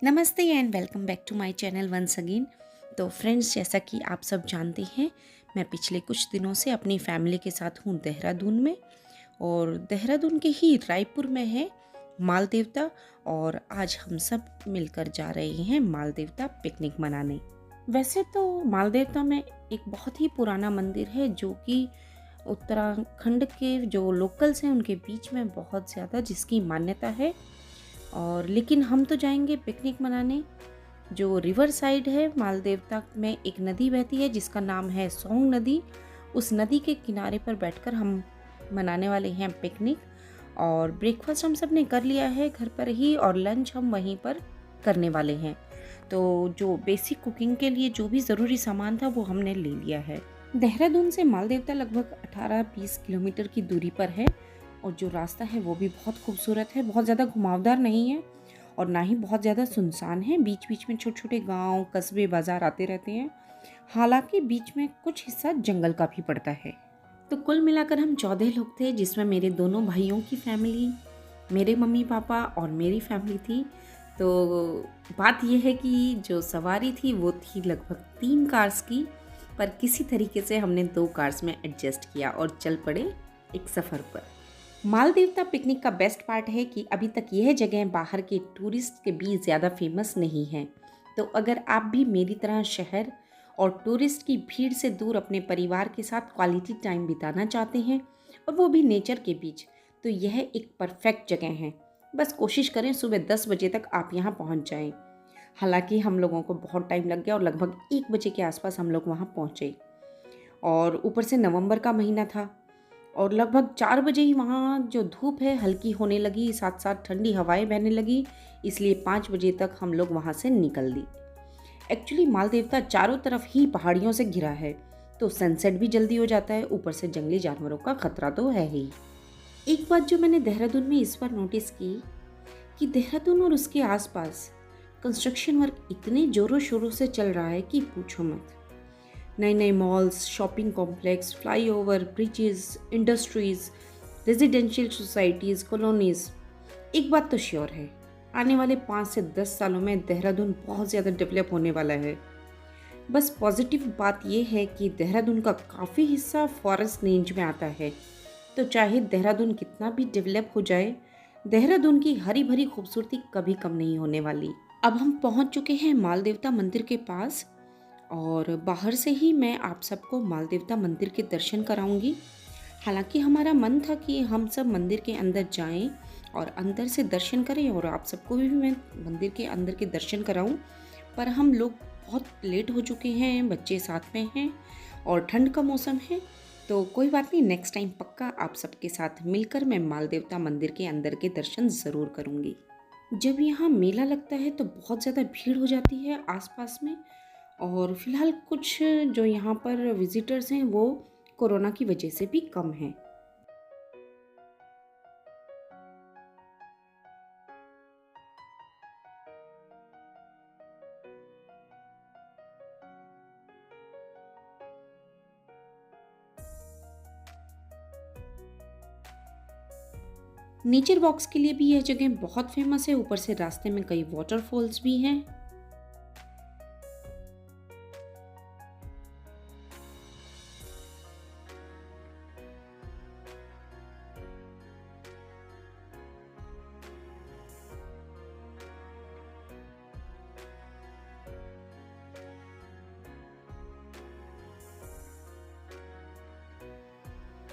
नमस्ते and welcome back to my channel once again. तो friends, जैसा कि आप सब जानते हैं, मैं पिछले कुछ दिनों से अपनी फैमिली के साथ हूँ देहरादून में। और देहरादून के ही रायपुर में है माल देवता। और आज हम सब मिलकर जा रहे हैं माल देवता पिकनिक मनाने। वैसे तो माल देवता में एक बहुत ही पुराना मंदिर है जो कि उत्तराखंड के जो लोकल्स हैं उनके बीच में बहुत ज़्यादा जिसकी मान्यता है। और लेकिन हम तो जाएंगे पिकनिक मनाने। जो रिवर साइड है माल देवता में एक नदी बहती है जिसका नाम है सोंग नदी। उस नदी के किनारे पर बैठकर हम मनाने वाले हैं पिकनिक। और ब्रेकफास्ट हम सब ने कर लिया है घर पर ही, और लंच हम वहीं पर करने वाले हैं। तो जो बेसिक कुकिंग के लिए जो भी ज़रूरी सामान था वो हमने ले लिया है। देहरादून से माल देवता लगभग 18-20 किलोमीटर की दूरी पर है। और जो रास्ता है वो भी बहुत खूबसूरत है, बहुत ज़्यादा घुमावदार नहीं है और ना ही बहुत ज़्यादा सुनसान है। बीच बीच में छोटे छोटे गांव, कस्बे, बाजार आते रहते हैं। हालांकि बीच में कुछ हिस्सा जंगल का भी पड़ता है। तो कुल मिलाकर हम 14 लोग थे, जिसमें मेरे दोनों भाइयों की फैमिली, मेरे मम्मी पापा और मेरी फैमिली थी। तो बात यह है कि जो सवारी थी वो थी लगभग 3 कार्स की, पर किसी तरीके से हमने 2 कार्स में एडजस्ट किया और चल पड़े एक सफ़र पर। माल देवता पिकनिक का बेस्ट पार्ट है कि अभी तक यह जगह बाहर के टूरिस्ट के बीच ज़्यादा फेमस नहीं है। तो अगर आप भी मेरी तरह शहर और टूरिस्ट की भीड़ से दूर अपने परिवार के साथ क्वालिटी टाइम बिताना चाहते हैं, और वो भी नेचर के बीच, तो यह एक परफेक्ट जगह है। बस कोशिश करें सुबह 10 बजे तक आप यहाँ पहुँच जाएं। हालांकि हम लोगों को बहुत टाइम लग गया और लगभग 1 बजे के आसपास हम लोग वहाँ पहुँचे। और ऊपर से नवंबर का महीना था और लगभग 4 बजे ही वहाँ जो धूप है हल्की होने लगी, साथ साथ ठंडी हवाएं बहने लगी। इसलिए 5 बजे तक हम लोग वहाँ से निकल दी। एक्चुअली माल देवता चारों तरफ ही पहाड़ियों से घिरा है, तो सनसेट भी जल्दी हो जाता है। ऊपर से जंगली जानवरों का खतरा तो है ही। एक बात जो मैंने देहरादून में इस बार नोटिस की कि देहरादून और उसके आसपास कंस्ट्रक्शन वर्क इतने जोरों शोरों से चल रहा है कि पूछो मत। नए नए malls, shopping complex, flyover, bridges, industries, residential societies, colonies. एक बात तो श्योर है, आने वाले 5 से 10 सालों में देहरादून बहुत ज़्यादा डेवलप होने वाला है। बस पॉजिटिव बात यह है कि देहरादून का काफ़ी हिस्सा फॉरेस्ट रेंज में आता है। तो चाहे देहरादून कितना भी डेवलप हो जाए, देहरादून की हरी भरी खूबसूरती कभी कम नहीं होने वाली। अब हम पहुंच चुके हैं माल देवता मंदिर के पास, और बाहर से ही मैं आप सबको माल देवता मंदिर के दर्शन कराऊंगी। हालांकि हमारा मन था कि हम सब मंदिर के अंदर जाएं और अंदर से दर्शन करें और आप सबको भी मैं मंदिर के अंदर के दर्शन कराऊं, पर हम लोग बहुत लेट हो चुके हैं, बच्चे साथ में हैं और ठंड का मौसम है। तो कोई बात नहीं, नेक्स्ट टाइम पक्का आप सबके साथ मिलकर मैं माल देवता मंदिर के अंदर के दर्शन ज़रूर करूँगी। जब यहाँ मेला लगता है तो बहुत ज़्यादा भीड़ हो जाती है आसपास में। और फिलहाल कुछ जो यहाँ पर विजिटर्स हैं वो कोरोना की वजह से भी कम हैं। नेचर वॉक्स के लिए भी यह जगह बहुत फेमस है। ऊपर से रास्ते में कई वाटरफॉल्स भी हैं।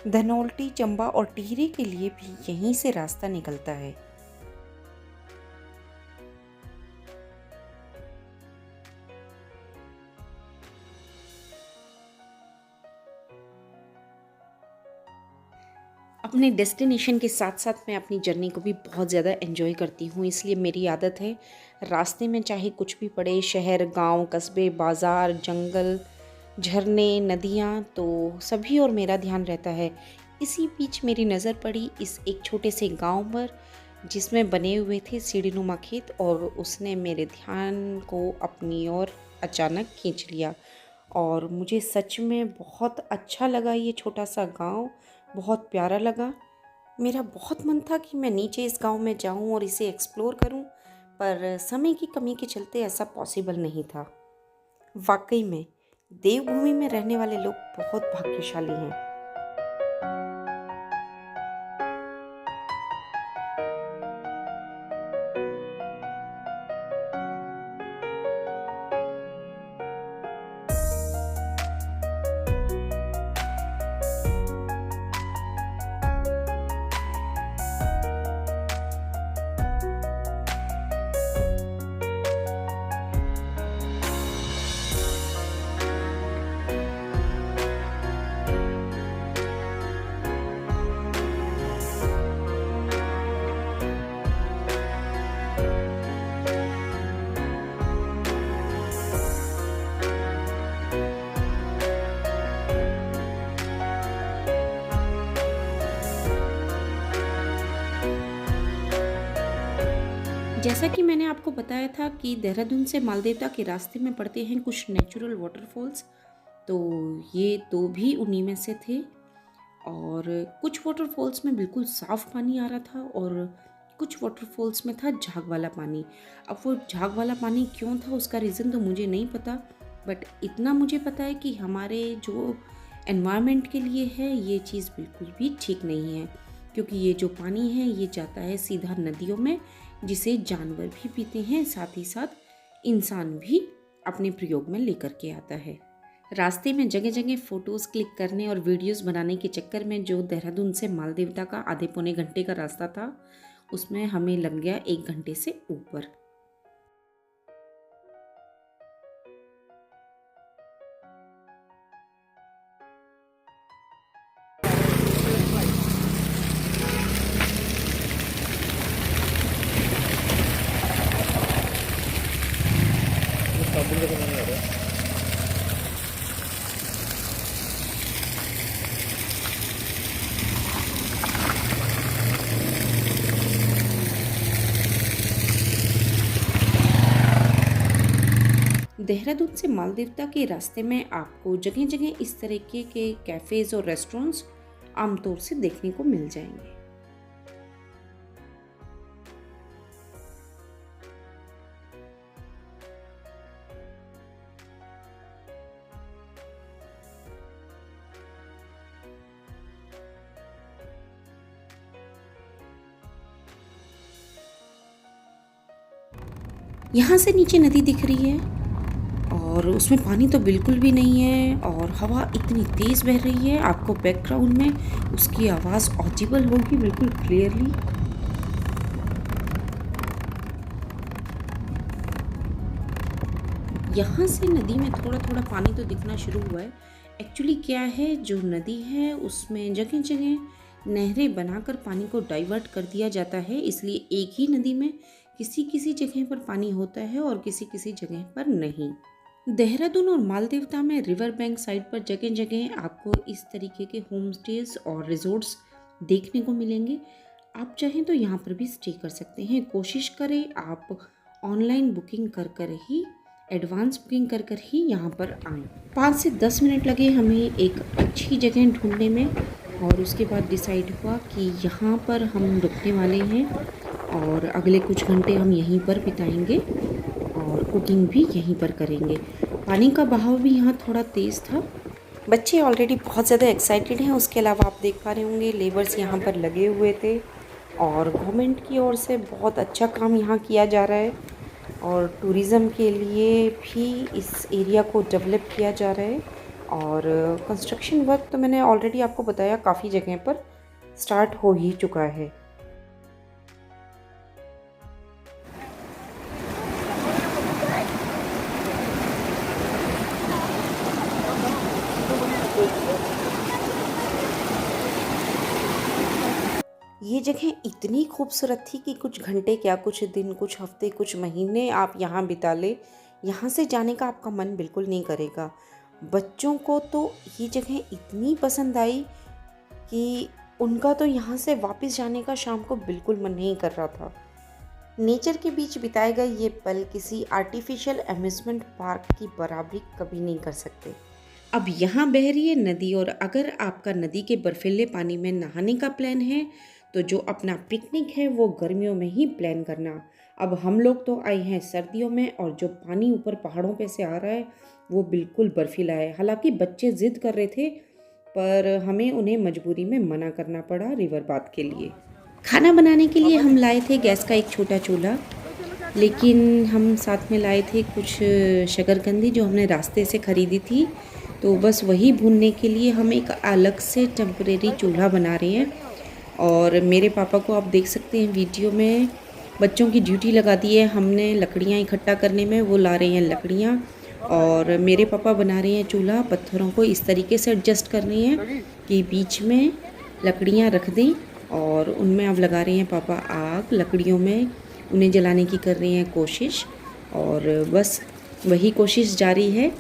धनौल्टी, चंबा और टिहरी के लिए भी यहीं से रास्ता निकलता है। अपने डेस्टिनेशन के साथ साथ मैं अपनी जर्नी को भी बहुत ज़्यादा एंजॉय करती हूँ, इसलिए मेरी आदत है रास्ते में चाहे कुछ भी पड़े, शहर, गांव, कस्बे, बाज़ार, जंगल, झरने, नदियाँ, तो सभी और मेरा ध्यान रहता है। इसी बीच मेरी नज़र पड़ी इस एक छोटे से गांव पर जिसमें बने हुए थे सीढ़ीनुमा खेत, और उसने मेरे ध्यान को अपनी ओर अचानक खींच लिया। और मुझे सच में बहुत अच्छा लगा। ये छोटा सा गांव बहुत प्यारा लगा। मेरा बहुत मन था कि मैं नीचे इस गांव में जाऊं और इसे एक्सप्लोर करूं, पर समय की कमी के चलते ऐसा पॉसिबल नहीं था। वाकई में देवभूमि में रहने वाले लोग बहुत भाग्यशाली हैं। जैसा कि मैंने आपको बताया था कि देहरादून से मालदेवता के रास्ते में पड़ते हैं कुछ नेचुरल वाटरफॉल्स, तो ये दो भी उन्हीं में से थे। और कुछ वाटरफॉल्स में बिल्कुल साफ़ पानी आ रहा था और कुछ वाटरफॉल्स में था झाग वाला पानी। अब वो झाग वाला पानी क्यों था उसका रीज़न तो मुझे नहीं पता, बट इतना मुझे पता है कि हमारे जो एनवायरनमेंट के लिए है ये चीज़ बिल्कुल भी ठीक नहीं है, क्योंकि ये जो पानी है ये जाता है सीधा नदियों में, जिसे जानवर भी पीते हैं, साथ ही साथ इंसान भी अपने प्रयोग में लेकर के आता है। रास्ते में जगह जगह फ़ोटोज़ क्लिक करने और वीडियोस बनाने के चक्कर में जो देहरादून से मालदेवता का आधे पौने घंटे का रास्ता था उसमें हमें लग गया 1 घंटे से ऊपर। देहरादून से मालदेवता के रास्ते में आपको जगह जगह इस तरीके के कैफ़ेज़ और रेस्टोरेंट्स आमतौर से देखने को मिल जाएंगे। यहाँ से नीचे नदी दिख रही है और उसमें पानी तो बिल्कुल भी नहीं है और हवा इतनी तेज़ बह रही है, आपको बैकग्राउंड में उसकी आवाज़ ऑडिबल होगी बिल्कुल क्लियरली। यहाँ से नदी में थोड़ा थोड़ा पानी तो दिखना शुरू हुआ है। एक्चुअली क्या है, जो नदी है उसमें जगह जगह नहरें बनाकर पानी को डाइवर्ट कर दिया जाता है, इसलिए एक ही नदी में किसी किसी जगह पर पानी होता है और किसी किसी जगह पर नहीं। देहरादून और मालदेवता में रिवर बैंक साइड पर जगह जगह आपको इस तरीके के होम स्टेज और रिजॉर्ट्स देखने को मिलेंगे। आप चाहें तो यहाँ पर भी स्टे कर सकते हैं। कोशिश करें आप ऑनलाइन बुकिंग कर कर ही, एडवांस बुकिंग कर कर ही यहाँ पर आएँ। 5 से 10 मिनट लगे हमें एक अच्छी जगह ढूंढने में और उसके बाद डिसाइड हुआ कि यहाँ पर हम रुकने वाले हैं और अगले कुछ घंटे हम यहीं पर बिताएंगे और कुकिंग भी यहीं पर करेंगे। पानी का बहाव भी यहाँ थोड़ा तेज़ था। बच्चे ऑलरेडी बहुत ज़्यादा एक्साइटेड हैं। उसके अलावा आप देख पा रहे होंगे लेबर्स यहाँ पर लगे हुए थे और गवर्नमेंट की ओर से बहुत अच्छा काम यहाँ किया जा रहा है और टूरिज़्म के लिए भी इस एरिया को डेवलप किया जा रहा है। और कंस्ट्रक्शन वर्क तो मैंने ऑलरेडी आपको बताया काफ़ी जगह पर स्टार्ट हो ही चुका है। ये जगह इतनी खूबसूरत थी कि कुछ घंटे क्या, कुछ दिन, कुछ हफ्ते, कुछ महीने आप यहाँ बिता ले, यहाँ से जाने का आपका मन बिल्कुल नहीं करेगा। बच्चों को तो ये जगह इतनी पसंद आई कि उनका तो यहाँ से वापस जाने का शाम को बिल्कुल मन नहीं कर रहा था। नेचर के बीच बिताए गए ये पल किसी आर्टिफिशियल अम्यूज़मेंट पार्क की बराबरी कभी नहीं कर सकते। अब यहाँ बह रही है नदी और अगर आपका नदी के बर्फीले पानी में नहाने का प्लान है तो जो अपना पिकनिक है वो गर्मियों में ही प्लान करना। अब हम लोग तो आए हैं सर्दियों में और जो पानी ऊपर पहाड़ों पे से आ रहा है वो बिल्कुल बर्फीला है। हालांकि बच्चे ज़िद कर रहे थे पर हमें उन्हें मजबूरी में मना करना पड़ा रिवर बाथ के लिए। खाना बनाने के लिए हम लाए थे गैस का एक छोटा चूल्हा, लेकिन हम साथ में लाए थे कुछ शकरकंदी जो हमने रास्ते से ख़रीदी थी। तो बस वही भूनने के लिए हम एक अलग से टेम्परेरी चूल्हा बना रहे हैं। और मेरे पापा को आप देख सकते हैं वीडियो में, बच्चों की ड्यूटी लगा दी है हमने लकड़ियाँ इकट्ठा करने में, वो ला रहे हैं लकड़ियाँ और मेरे पापा बना रहे हैं चूल्हा। पत्थरों को इस तरीके से एडजस्ट कर रहे हैं कि बीच में लकड़ियाँ रख दें और उनमें अब लगा रहे हैं पापा आग, लकड़ियों में उन्हें जलाने की कर रहे हैं कोशिश और बस वही कोशिश जारी है।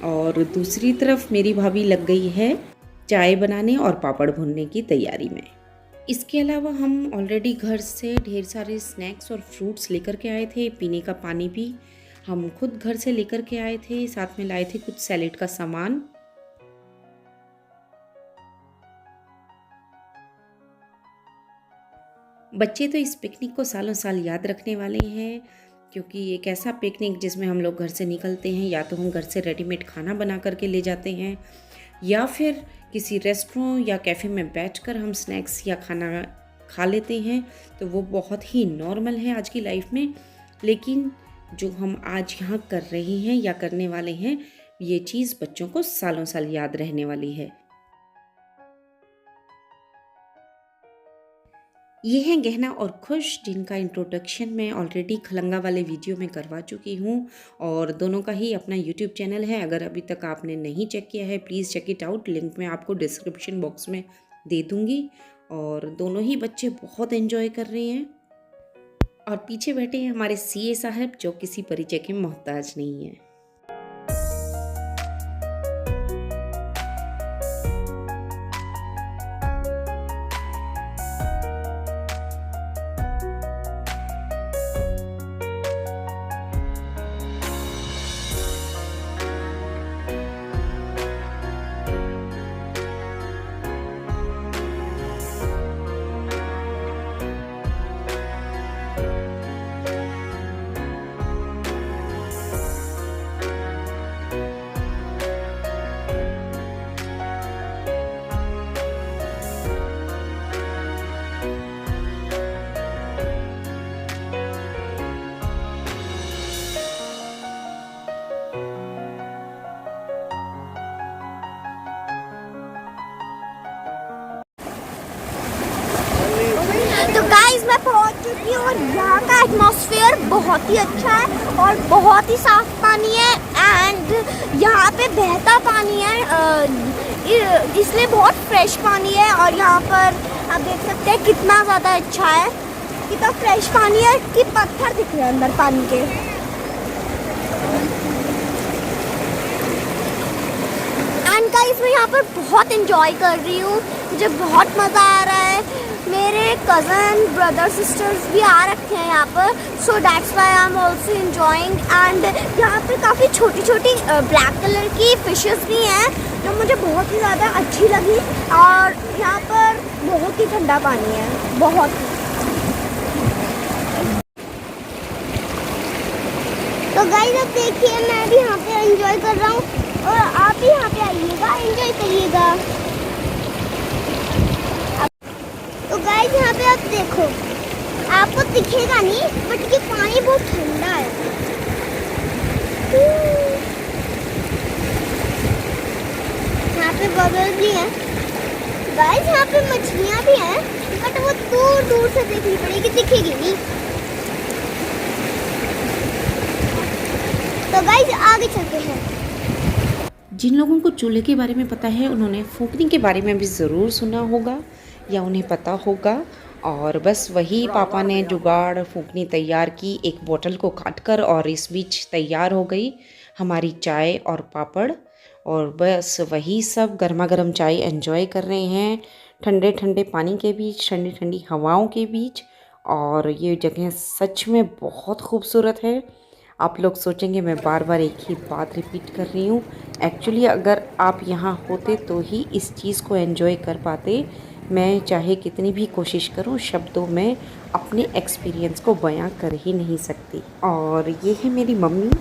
और दूसरी तरफ मेरी भाभी लग गई है चाय बनाने और पापड़ भूनने की तैयारी में। इसके अलावा हम ऑलरेडी घर से ढेर सारे स्नैक्स और फ्रूट्स लेकर के आए थे। पीने का पानी भी हम खुद घर से लेकर के आए थे, साथ में लाए थे कुछ सैलेड का सामान। बच्चे तो इस पिकनिक को सालों साल याद रखने वाले हैं, क्योंकि एक ऐसा पिकनिक जिसमें हम लोग घर से निकलते हैं, या तो हम घर से रेडीमेड खाना बना करके ले जाते हैं या फिर किसी रेस्टोरेंट या कैफ़े में बैठकर हम स्नैक्स या खाना खा लेते हैं। तो वो बहुत ही नॉर्मल है आज की लाइफ में, लेकिन जो हम आज यहाँ कर रहे हैं या करने वाले हैं, ये चीज़ बच्चों को सालों साल याद रहने वाली है। ये हैं गहना और खुश, जिनका इंट्रोडक्शन मैं ऑलरेडी खलंगा वाले वीडियो में करवा चुकी हूँ और दोनों का ही अपना यूट्यूब चैनल है। अगर अभी तक आपने नहीं चेक किया है please check it out, link मैं आपको डिस्क्रिप्शन बॉक्स में दे दूँगी। और दोनों ही बच्चे बहुत एंजॉय कर रहे हैं और पीछे बैठे हैं हमारे सीए साहब जो किसी परिचय के मोहताज नहीं हैं। तो गाइस मैं पहुंच चुकी हूँ और यहाँ का एटमॉस्फेयर बहुत ही अच्छा है और बहुत ही साफ पानी है एंड यहाँ पे बहता पानी है, इसलिए बहुत फ्रेश पानी है। और यहाँ पर आप देख सकते हैं कितना ज़्यादा अच्छा है, कितना फ्रेश पानी है कि पत्थर दिख रहे हैं अंदर पानी के। एंड गाइस मैं यहाँ पर बहुत इंजॉय कर रही हूँ, मुझे बहुत मज़ा आ रहा है। मेरे कज़न ब्रदर सिस्टर्स भी आ रखे हैं यहाँ पर, so that's why I am also enjoying. And यहाँ पर काफ़ी छोटी छोटी ब्लैक कलर की फिशेस भी हैं जो मुझे बहुत ही ज़्यादा अच्छी लगी। और यहाँ पर बहुत ही ठंडा पानी है, बहुत ही। तो गाइस अब देखिए मैं भी यहाँ पे एंजॉय कर रहा हूँ और आप भी यहाँ पे आइएगा, एंजॉय करिएगा। तो गाइस यहाँ पे आप देखो, आपको दिखेगा नहीं बट ये पानी बहुत ठंडा है। यहाँ पे बबल भी हैं गाइस, यहाँ पे मछलियाँ भी हैं बट वो दूर दूर से देखनी पड़ेगी, दिखेगी नहीं। तो गाइस आगे चलते हैं। जिन लोगों को चूल्हे के बारे में पता है उन्होंने फूकने के बारे में भी ज़रूर सुना होगा या उन्हें पता होगा। और बस वही पापा ने जुगाड़ फूकनी तैयार की, एक बोतल को काटकर, और इस बीच तैयार हो गई हमारी चाय और पापड़। और बस वही सब गर्मा गर्म चाय एंजॉय कर रहे हैं ठंडे ठंडे पानी के बीच, ठंडी ठंडी हवाओं के बीच। और ये जगह सच में बहुत खूबसूरत है। आप लोग सोचेंगे मैं बार बार एक ही बात रिपीट कर रही हूँ, एक्चुअली अगर आप यहाँ होते तो ही इस चीज़ को एंजॉय कर पाते मैं चाहे कितनी भी कोशिश करूं, शब्दों में अपने एक्सपीरियंस को बयां कर ही नहीं सकती। और ये है मेरी मम्मी।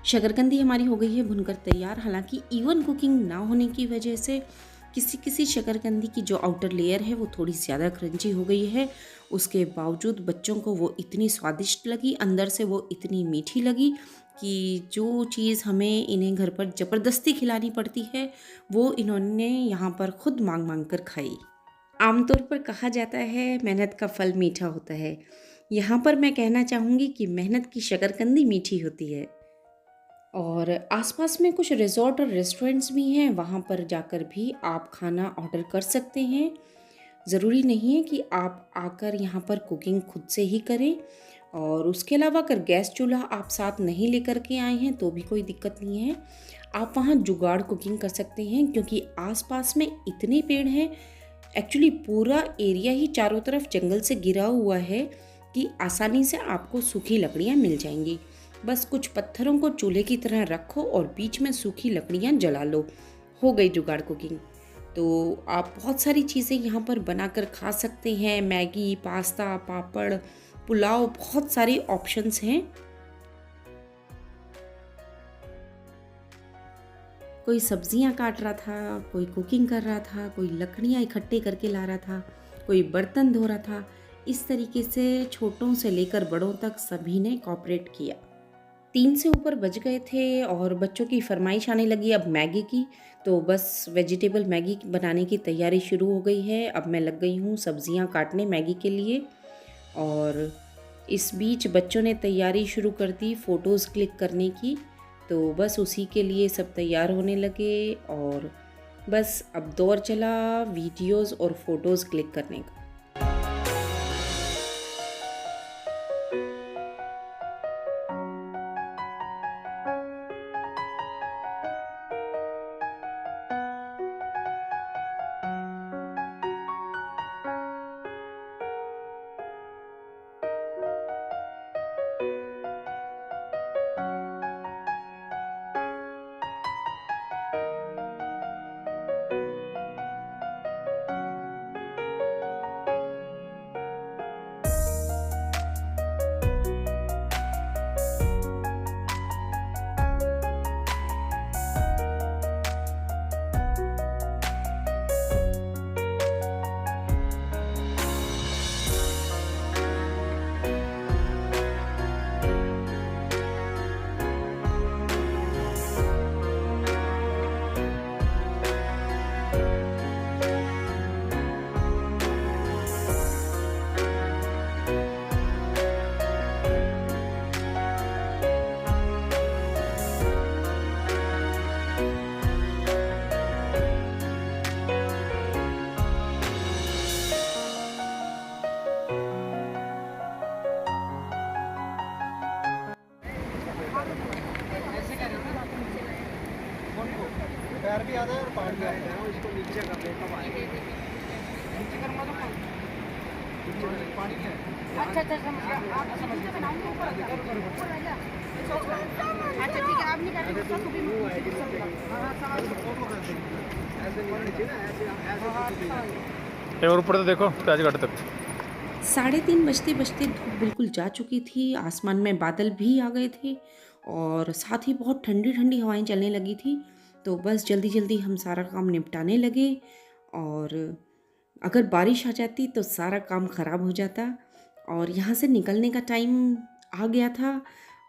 शकरकंदी हमारी हो गई है भुनकर तैयार। हालांकि इवन कुकिंग ना होने की वजह से किसी किसी शकरकंदी की जो आउटर लेयर है वो थोड़ी ज़्यादा क्रंची हो गई है। उसके बावजूद बच्चों को वो इतनी स्वादिष्ट लगी, अंदर से वो इतनी मीठी लगी कि जो चीज़ हमें इन्हें घर पर ज़बरदस्ती खिलानी पड़ती है वो इन्होंने यहाँ पर खुद मांग मांग कर खाई। आमतौर पर कहा जाता है मेहनत का फल मीठा होता है। यहाँ पर मैं कहना चाहूँगी कि मेहनत की शकरकंदी मीठी होती है। और आसपास में कुछ रिज़ॉर्ट और रेस्टोरेंट्स भी हैं, वहाँ पर जाकर भी आप खाना ऑर्डर कर सकते हैं। ज़रूरी नहीं है कि आप आकर यहाँ पर कुकिंग खुद से ही करें। और उसके अलावा अगर गैस चूल्हा आप साथ नहीं लेकर के आए हैं तो भी कोई दिक्कत नहीं है, आप वहाँ जुगाड़ कुकिंग कर सकते हैं, क्योंकि आसपास में इतने पेड़ हैं। एक्चुअली पूरा एरिया ही चारों तरफ जंगल से घिरा हुआ है कि आसानी से आपको सूखी लकड़ियाँ मिल जाएंगी। बस कुछ पत्थरों को चूल्हे की तरह रखो और बीच में सूखी लकड़ियाँ जला लो, हो गई जुगाड़ कुकिंग। तो आप बहुत सारी चीज़ें यहाँ पर बनाकर खा सकते हैं। मैगी, पास्ता, पापड़, पुलाव, बहुत सारे ऑप्शंस हैं। कोई सब्जियाँ काट रहा था, कोई कुकिंग कर रहा था, कोई लकड़ियाँ इकट्ठे करके ला रहा था, कोई बर्तन धो रहा था। इस तरीके से छोटों से लेकर बड़ों तक सभी ने कोऑपरेट किया। 3 से ऊपर बज गए थे और बच्चों की फरमाइश आने लगी अब मैगी की। तो बस वेजिटेबल मैगी बनाने की तैयारी शुरू हो गई है। अब मैं लग गई हूँ सब्जियाँ काटने मैगी के लिए। और इस बीच बच्चों ने तैयारी शुरू कर दी फ़ोटोज़ क्लिक करने की। तो बस उसी के लिए सब तैयार होने लगे और बस अब दौर चला वीडियोज़ और फ़ोटोज़ क्लिक करने का। पैर भी आता है और पानी भी आता है। इसको नीचे कर दो तब आएगा। नीचे कर मतलब पानी है। अच्छा अच्छा समझ गया। आप समझ गए बनाऊंगा ऊपर ऊपर आ जा। अच्छा ठीक है, आप नहीं करते तो सब भी हां समझ फोटो कर देंगे। ऐसे नहीं नीचे ना, ऐसे और ऊपर तो देखो प्याज काट तक। 3:30 बजते बजते धूप बिल्कुल जा चुकी थी। आसमान में बादल भी आ गए थे और साथ ही बहुत ठंडी ठंडी हवाएं चलने लगी थी। तो बस जल्दी जल्दी हम सारा काम निपटाने लगे और अगर बारिश आ जाती तो सारा काम ख़राब हो जाता और यहाँ से निकलने का टाइम आ गया था।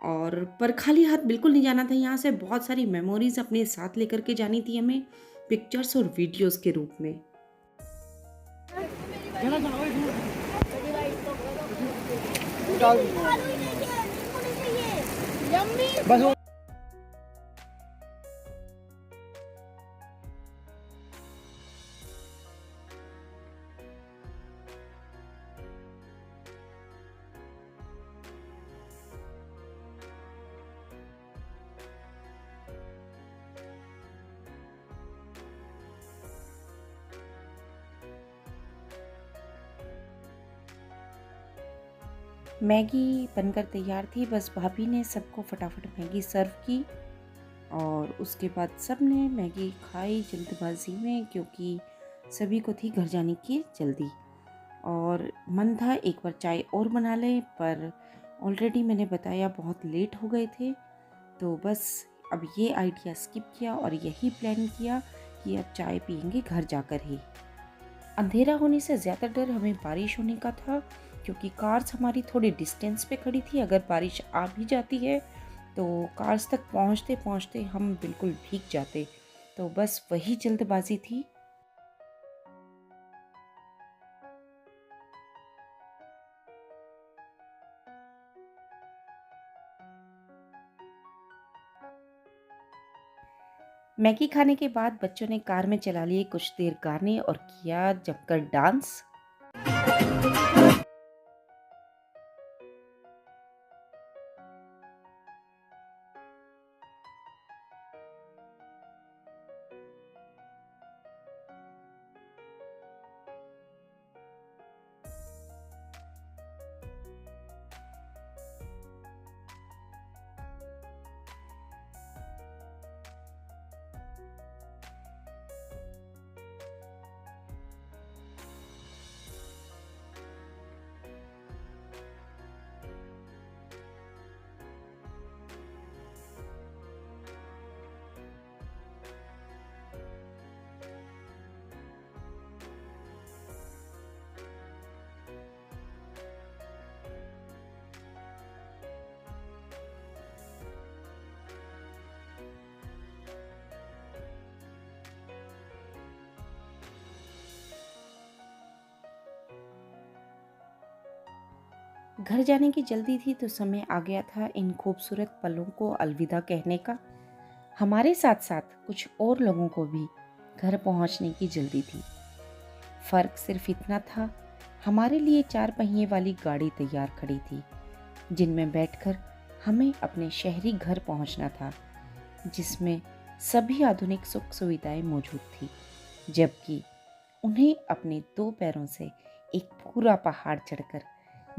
और पर खाली हाथ बिल्कुल नहीं जाना था, यहाँ से बहुत सारी मेमोरीज़ अपने साथ लेकर के जानी थी हमें, पिक्चर्स और वीडियोस के रूप में। बस मैगी बनकर तैयार थी, बस भाभी ने सबको फटाफट मैगी सर्व की और उसके बाद सब ने मैगी खाई जल्दबाजी में, क्योंकि सभी को थी घर जाने की जल्दी। और मन था एक बार चाय और बना लें, पर ऑलरेडी मैंने बताया बहुत लेट हो गए थे, तो बस अब ये आइडिया स्किप किया और यही प्लान किया कि अब चाय पियेंगे घर जाकर ही। अंधेरा होने से ज़्यादा डर हमें बारिश होने का था, क्योंकि कार्स हमारी थोड़ी डिस्टेंस पे खड़ी थी। अगर बारिश आ भी जाती है तो कार्स तक पहुंचते पहुंचते हम बिल्कुल भीग जाते, तो बस वही जल्दबाजी थी। मैगी खाने के बाद बच्चों ने कार में चला लिए कुछ देर गाने और किया जमकर डांस। घर जाने की जल्दी थी, तो समय आ गया था इन खूबसूरत पलों को अलविदा कहने का। हमारे साथ साथ कुछ और लोगों को भी घर पहुंचने की जल्दी थी। फ़र्क सिर्फ इतना था, हमारे लिए 4 पहिए वाली गाड़ी तैयार खड़ी थी, जिनमें बैठकर हमें अपने शहरी घर पहुंचना था, जिसमें सभी आधुनिक सुख सुविधाएं मौजूद थी, जबकि उन्हें अपने 2 पैरों से एक पूरा पहाड़ चढ़कर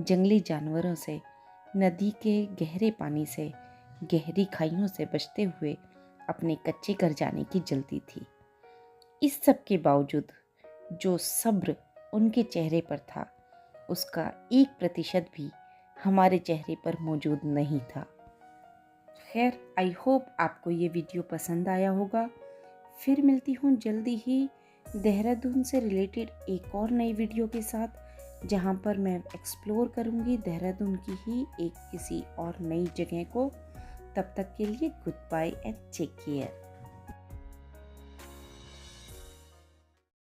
जंगली जानवरों से, नदी के गहरे पानी से, गहरी खाइयों से बचते हुए अपने कच्चे घर जाने की जल्दी थी। इस सब के बावजूद जो सब्र उनके चेहरे पर था, उसका 1% भी हमारे चेहरे पर मौजूद नहीं था। खैर, आई होप आपको ये वीडियो पसंद आया होगा। फिर मिलती हूँ जल्दी ही देहरादून से रिलेटेड एक और नई वीडियो के साथ, जहाँ पर मैं एक्सप्लोर करूँगी देहरादून की ही एक किसी और नई जगह को। तब तक के लिए good bye and take care.